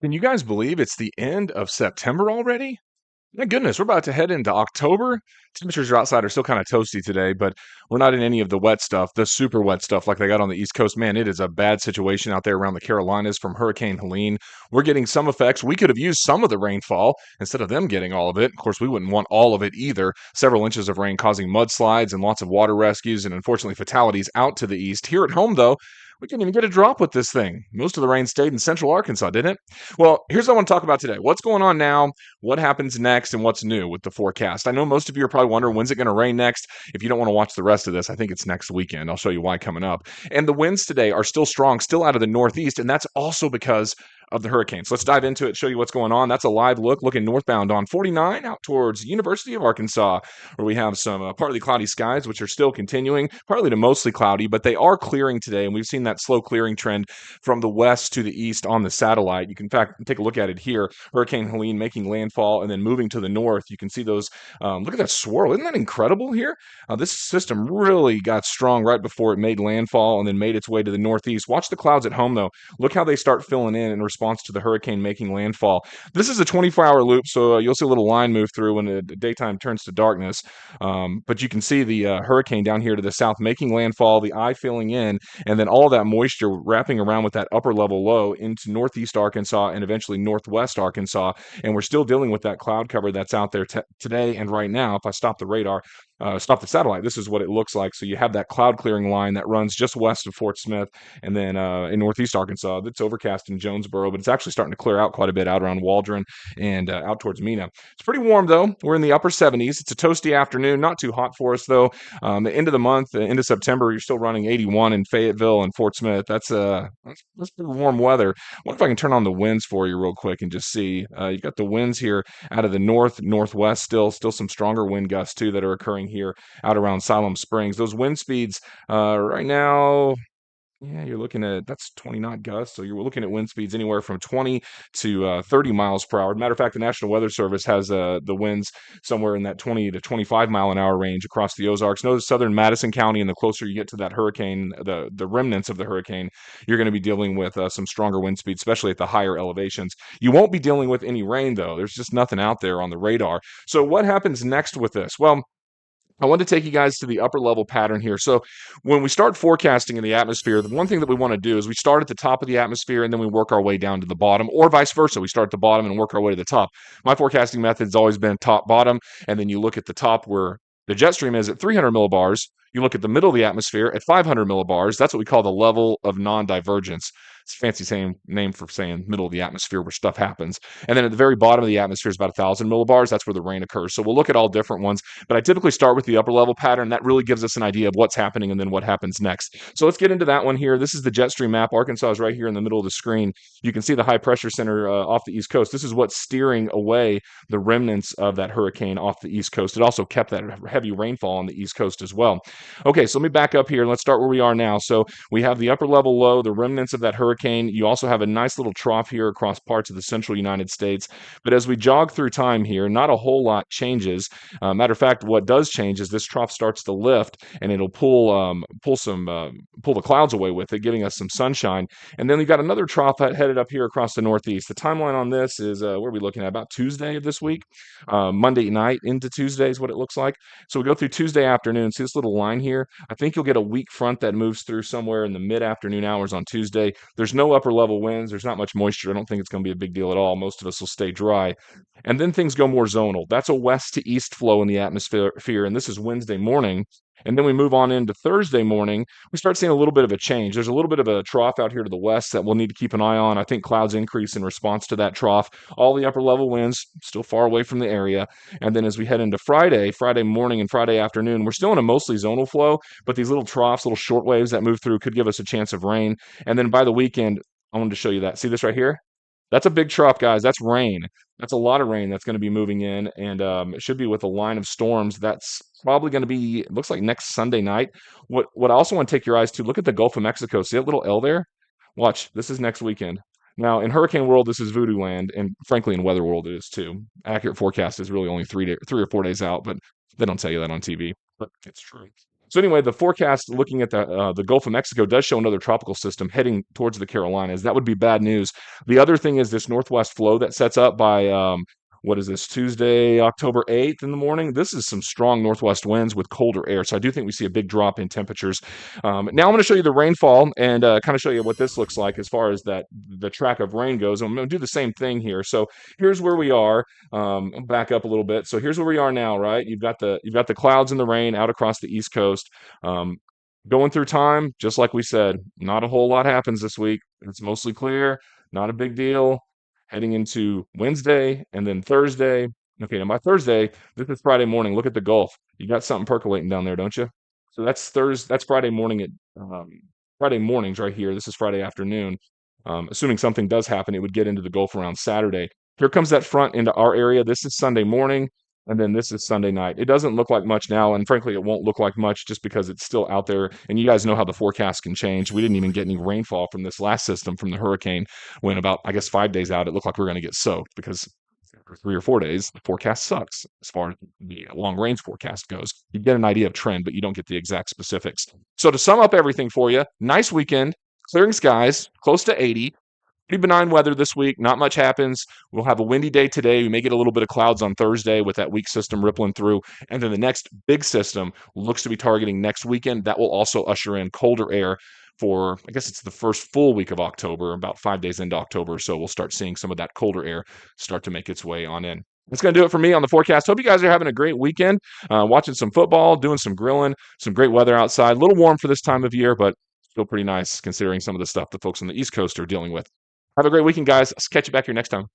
Can you guys believe it's the end of September already? My goodness, we're about to head into October. Temperatures outside are still kind of toasty today, but we're not in any of the wet stuff, the super wet stuff like they got on the East Coast. Man, it is a bad situation out there around the Carolinas from Hurricane Helene. We're getting some effects. We could have used some of the rainfall instead of them getting all of it. Of course, we wouldn't want all of it either. Several inches of rain causing mudslides and lots of water rescues and unfortunately fatalities out to the east. Here at home, though, we couldn't even get a drop with this thing. Most of the rain stayed in central Arkansas, didn't it? Well, here's what I want to talk about today. What's going on now? What happens next and what's new with the forecast. I know most of you are probably wondering when's it going to rain next. If you don't want to watch the rest of this, I think it's next weekend. I'll show you why coming up. And the winds today are still strong, still out of the northeast, and that's also because of the hurricanes. Let's dive into it, show you what's going on. That's a live look looking northbound on 49 out towards University of Arkansas, where we have some partly cloudy skies, which are still continuing, partly to mostly cloudy, but they are clearing today, and we've seen that slow clearing trend from the west to the east on the satellite. You can, in fact, take a look at it here. Hurricane Helene making landfall and then moving to the north. You can see those. Look at that swirl. Isn't that incredible here? This system really got strong right before it made landfall and then made its way to the northeast. Watch the clouds at home, though. Look how they start filling in response to the hurricane making landfall. This is a 24-hour loop, so you'll see a little line move through when the daytime turns to darkness. But you can see the hurricane down here to the south making landfall, the eye filling in, and then all that moisture wrapping around with that upper level low into northeast Arkansas and eventually northwest Arkansas. And we're still dealing with that cloud cover that's out there today and right now. If I stop the radar, stop the satellite, this is what it looks like. So you have that cloud clearing line that runs just west of Fort Smith, and then in northeast Arkansas, it's overcast in Jonesboro, but it's actually starting to clear out quite a bit out around Waldron and out towards Mena. It's pretty warm though. We're in the upper 70s. It's a toasty afternoon, not too hot for us though. The end of the month, the end of September, you're still running 81 in Fayetteville and Fort Smith. That's pretty warm weather. I wonder if I can turn on the winds for you real quick and just see. You've got the winds here out of the northwest, still some stronger wind gusts too that are occurring here out around Siloam Springs. Those wind speeds right now, yeah, you're looking at that's 20 knot gusts. So you're looking at wind speeds anywhere from 20 to 30 miles per hour. Matter of fact, the National Weather Service has the winds somewhere in that 20 to 25 mile an hour range across the Ozarks. Notice southern Madison County, and the closer you get to that hurricane, the remnants of the hurricane, you're going to be dealing with some stronger wind speeds, especially at the higher elevations. You won't be dealing with any rain though. There's just nothing out there on the radar. So what happens next with this? Well, I want to take you guys to the upper level pattern here. So when we start forecasting in the atmosphere, the one thing that we want to do is we start at the top of the atmosphere and then we work our way down to the bottom, or vice versa. We start at the bottom and work our way to the top. My forecasting method has always been top bottom, and then you look at the top where the jet stream is at 300 millibars. You look at the middle of the atmosphere at 500 millibars. That's what we call the level of non-divergence. It's a fancy name for saying middle of the atmosphere where stuff happens. And then at the very bottom of the atmosphere is about 1,000 millibars. That's where the rain occurs. So we'll look at all different ones, but I typically start with the upper level pattern. That really gives us an idea of what's happening and then what happens next. So let's get into that one here. This is the jet stream map. Arkansas is right here in the middle of the screen. You can see the high pressure center off the East Coast. This is what's steering away the remnants of that hurricane off the East Coast. It also kept that heavy rainfall on the East Coast as well. Okay, so let me back up here. Let's start where we are now. So we have the upper level low, the remnants of that hurricane. You also have a nice little trough here across parts of the central United States. But as we jog through time here, not a whole lot changes. Matter of fact, what does change is this trough starts to lift, and it'll pull the clouds away with it, giving us some sunshine. And then we've got another trough headed up here across the northeast. The timeline on this is what are we looking at? About Tuesday of this week, Monday night into Tuesday is what it looks like. So we go through Tuesday afternoon. See this little line here? I think you'll get a weak front that moves through somewhere in the mid-afternoon hours on Tuesday. There's no upper level winds. There's not much moisture. I don't think it's going to be a big deal at all. Most of us will stay dry. And then things go more zonal. That's a west to east flow in the atmosphere, and this is Wednesday morning. And then we move on into Thursday morning. We start seeing a little bit of a change. There's a little bit of a trough out here to the west that we'll need to keep an eye on. I think clouds increase in response to that trough. All the upper level winds still far away from the area. And then as we head into Friday morning and Friday afternoon, we're still in a mostly zonal flow, but these little troughs, little short waves that move through could give us a chance of rain. And then by the weekend, I wanted to show you that. See this right here? That's a big trough, guys. That's rain. That's a lot of rain that's going to be moving in, and it should be with a line of storms. That's probably going to be, it looks like next Sunday night. What I also want to take your eyes to, look at the Gulf of Mexico. See that little L there? Watch. This is next weekend. Now, in hurricane world, this is voodoo land, and frankly, in weather world, it is too. Accurate forecast is really only 3 or 4 days out, but they don't tell you that on TV. But it's true. So anyway, the forecast looking at the Gulf of Mexico does show another tropical system heading towards the Carolinas. That would be bad news. The other thing is this northwest flow that sets up by what is this, Tuesday, October 8th in the morning? This is some strong northwest winds with colder air. So I do think we see a big drop in temperatures. Now I'm going to show you the rainfall and kind of show you what this looks like as far as the track of rain goes. I'm going to do the same thing here. So here's where we are. Back up a little bit. So here's where we are now, right? You've got the clouds and the rain out across the East Coast. Um, Going through time, just like we said, not a whole lot happens this week. It's mostly clear, not a big deal. Heading into Wednesday and then Thursday. Okay, now by Thursday, this is Friday morning. Look at the Gulf. You got something percolating down there, don't you? So that's Thursday. That's Friday morning at Friday mornings right here. This is Friday afternoon. Assuming something does happen, it would get into the Gulf around Saturday. Here comes that front into our area. This is Sunday morning. And then this is Sunday night. It doesn't look like much now, and frankly, it won't look like much just because it's still out there. And you guys know how the forecast can change. We didn't even get any rainfall from this last system from the hurricane when about, I guess, 5 days out, it looked like we were going to get soaked because for 3 or 4 days, the forecast sucks as far as the long range forecast goes. You get an idea of trend, but you don't get the exact specifics. So to sum up everything for you, nice weekend, clearing skies, close to 80. Pretty benign weather this week. Not much happens. We'll have a windy day today. We may get a little bit of clouds on Thursday with that weak system rippling through. And then the next big system looks to be targeting next weekend. That will also usher in colder air for, I guess it's the first full week of October, about 5 days into October. So we'll start seeing some of that colder air start to make its way on in. That's going to do it for me on the forecast. Hope you guys are having a great weekend, watching some football, doing some grilling, some great weather outside. A little warm for this time of year, but still pretty nice considering some of the stuff the folks on the East Coast are dealing with. Have a great weekend, guys. I'll catch you back here next time.